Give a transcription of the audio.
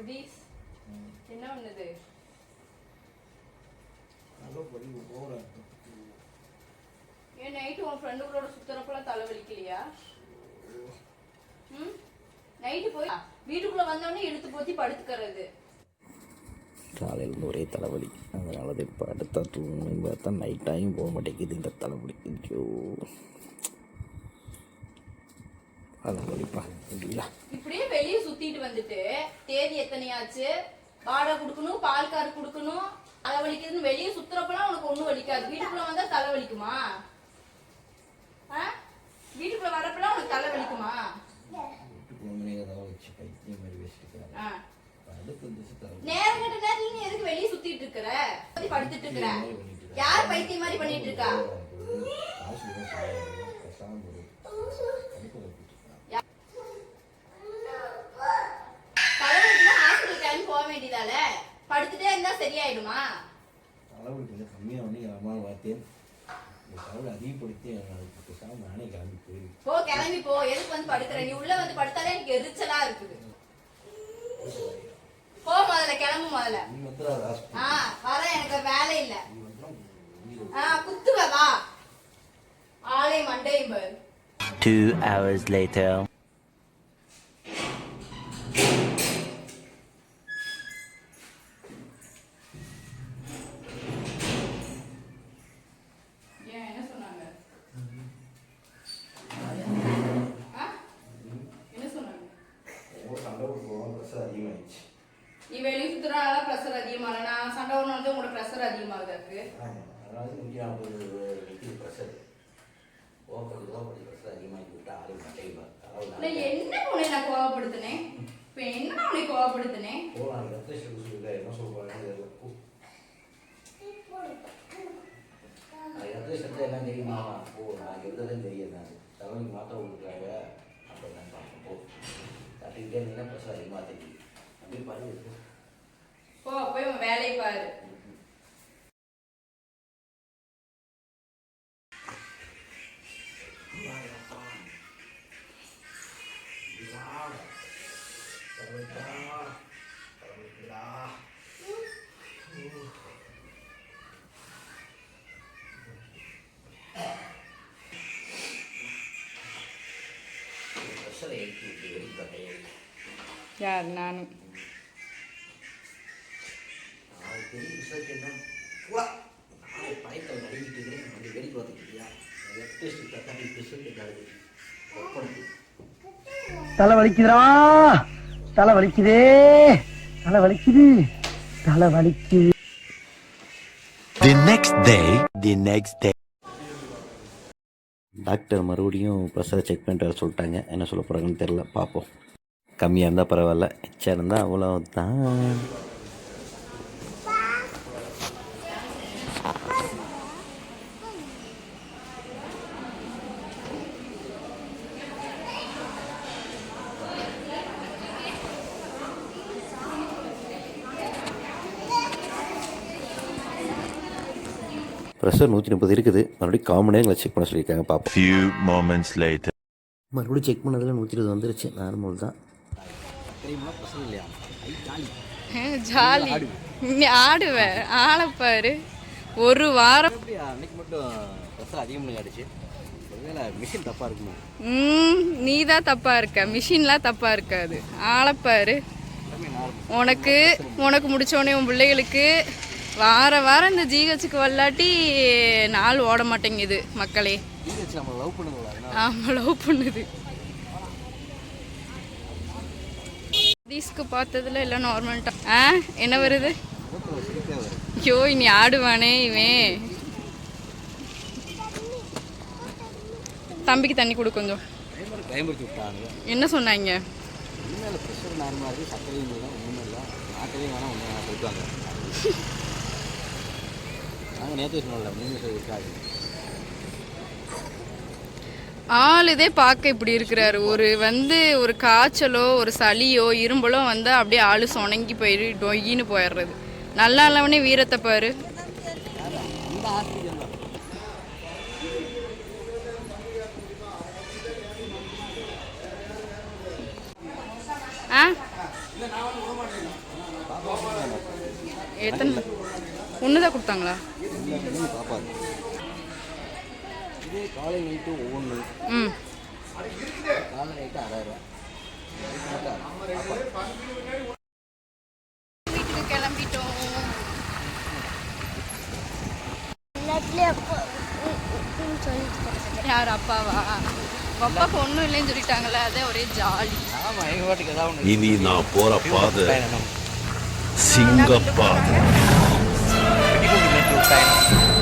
சதீஷ் என்ன பண்ணுது? ஏன் நைட்டு உன் ஃப்ரெண்டுகளோட சுத்துறப்பெல்லாம் தலைவலிக்கலையா? நைட்டு போய் வீட்டுக்குள்ள வந்தோடனே இழுத்து போத்தி படுத்துக்கிறது. காலையிலேருந்து ஒரே தலைவலி, அதனால இப்போ அடுத்த தூங்கி பார்த்தா நைட் டைம் போக மாட்டேங்குது இந்த தலைவலி. ஐயோ தலைவலிப்பா இல்லையா? இப்படியே வெளியே சுத்திட்டு வந்துட்டு தேதி எத்தனையாச்சு, வாடகை கொடுக்கணும், பால் கார் கொடுக்கணும், தலைவலிக்குதுன்னு வெளியே சுத்துறப்பெல்லாம் உனக்கு ஒண்ணும் வலிக்காது. வீட்டுக்குள்ள வந்தா தலைவலிக்குமா? வீட்டுக்குள்ள வரப்பெல்லாம் உனக்கு தலைவலிக்குமா? நேரம் கட்ட நேரம் நீ எதுக்கு வெளியே சுத்திட்டு இருக்கிற? படுத்துட்டு இருக்கிற? யார் பைத்தியம் மாதிரி பண்ணிட்டு இருக்கா? தலைவலிக்குன்னா ஹாஸ்பிட்டல் கிளம்பி போக வேண்டியதால படுத்துட்டே இருந்தா சரியாயிடுமா? தலைவலி கொஞ்சம் கம்மியாக வந்து அம்மா பார்த்தேன், அதிகப்படுத்தி நானே கிளம்பி போயிருக்கேன். போ, கிளம்பி போ. எதுக்கு வந்து படுக்கிற? நீ உள்ள வந்து படுத்தாலே எனக்கு எரிச்சலா இருக்குது. போ முதல்ல, கிளம்பு முதல்ல. வர, எனக்கு வேலை இல்ல. குத்துவ வா, ஆளை மண்டையும் பாரு. 2 hours later. நீ வெளியே சுத்துறனால பிரஷர் அதிகமாக, நான் சண்டை ஒன்று உங்களோட பிரஷர் அதிகமாகுது. என்ன உன்னை நான் கோவப்படுத்தினேன்? இப்ப என்ன உன்னை கோவப்படுத்தினேன்? எல்லாம் தெரியுமா? நான் எழுததான் தெரியாது. தலைவலி மாத்திரை கொடுக்குறாங்க, அப்போ நான் பார்ப்போம். போ, தட்டிக்கிட்டே இருந்தீங்கன்னா பிரஷர் அதிகமாக தெரியும். அப்படி பாருங்க, போ போய் உன் வேலையை பாரு. யார்? நானும் தலை வலிக்குதுடா, தலை வலிக்குதே, தலை வலிக்குது, தலை வலிக்குது. The next day. டாக்டர் மறுபடியும் ப்ரெஷரை செக் பண்ணிட்டு வர சொல்லிட்டாங்க. என்ன சொல்ல போகிறாங்கன்னு தெரில, பார்ப்போம். கம்மியாக இருந்தால் பரவாயில்ல, எச்சா இருந்தால் அவ்வளோதான். ப்ரெஷர் 130 இருக்குது. மறுபடியும் காமன் நேரங்களை செக் பண்ண சொல்லியிருக்காங்க, பார்ப்போம். Few moments later. மறுபடியும் செக் பண்ணதில் 120 வந்துருச்சு, நார்மல் தான். ஜாலி. நீ ஆடுவ, ஆளப்பாரு. ஒரு வாரம் அன்னைக்கு மட்டும் ப்ரெஷர் அதிகமாக ஆயிடுச்சு. மிஷின் தப்பாக இருக்குமா? நீ தான் தப்பா இருக்க, மிஷின்லாம் தப்பா இருக்காது. ஆளப்பாரு. உனக்கு முடிச்சோடனே உன் பிள்ளைகளுக்கு வாரம் இந்த ஜிஹெச்சுக்கு வரலாட்டி நாள் ஓட மாட்டேங்குது மக்களே. ஆமாம், லவ் பண்ணுது. சதீஷ்க்கு பார்த்ததுல எல்லாம் நார்மல்ட்டா. என்ன வருது? ஐயோ, இனி ஆடுவானே இவன். தம்பிக்கு தண்ணி கொடு கொஞ்சம். என்ன சொன்னாங்க? ஆளுதே பார்க்க இப்படி இருக்கிறாரு. ஒரு காய்ச்சலோ ஒரு சளியோ இரும்பலோ வந்தால் அப்படியே ஆளு சொணங்கி போயிடு, டொய்யின்னு போயிடுறது. நல்லா இல்லவனே வீரத்தை பாரு. எத்தனை ஒண்ணுதான் கொடுத்தாங்களா? பாப்பா இதே காலை நைட்டு ஒவ்வொன்று ம் காலை நைட்டு 6000 வீட்டுக்கு கிளம்பிட்டோம். யார் அப்பாவா? அப்பாவுக்கு ஒன்றும் இல்லைன்னு சொல்லிட்டாங்களே, அதே ஒரே ஜாலி. ஆமாம் எங்கள் வாட்டுக்கு ஏதாவது இனி நான் போற பாதை சிங்கப்பாதை. ஒன்று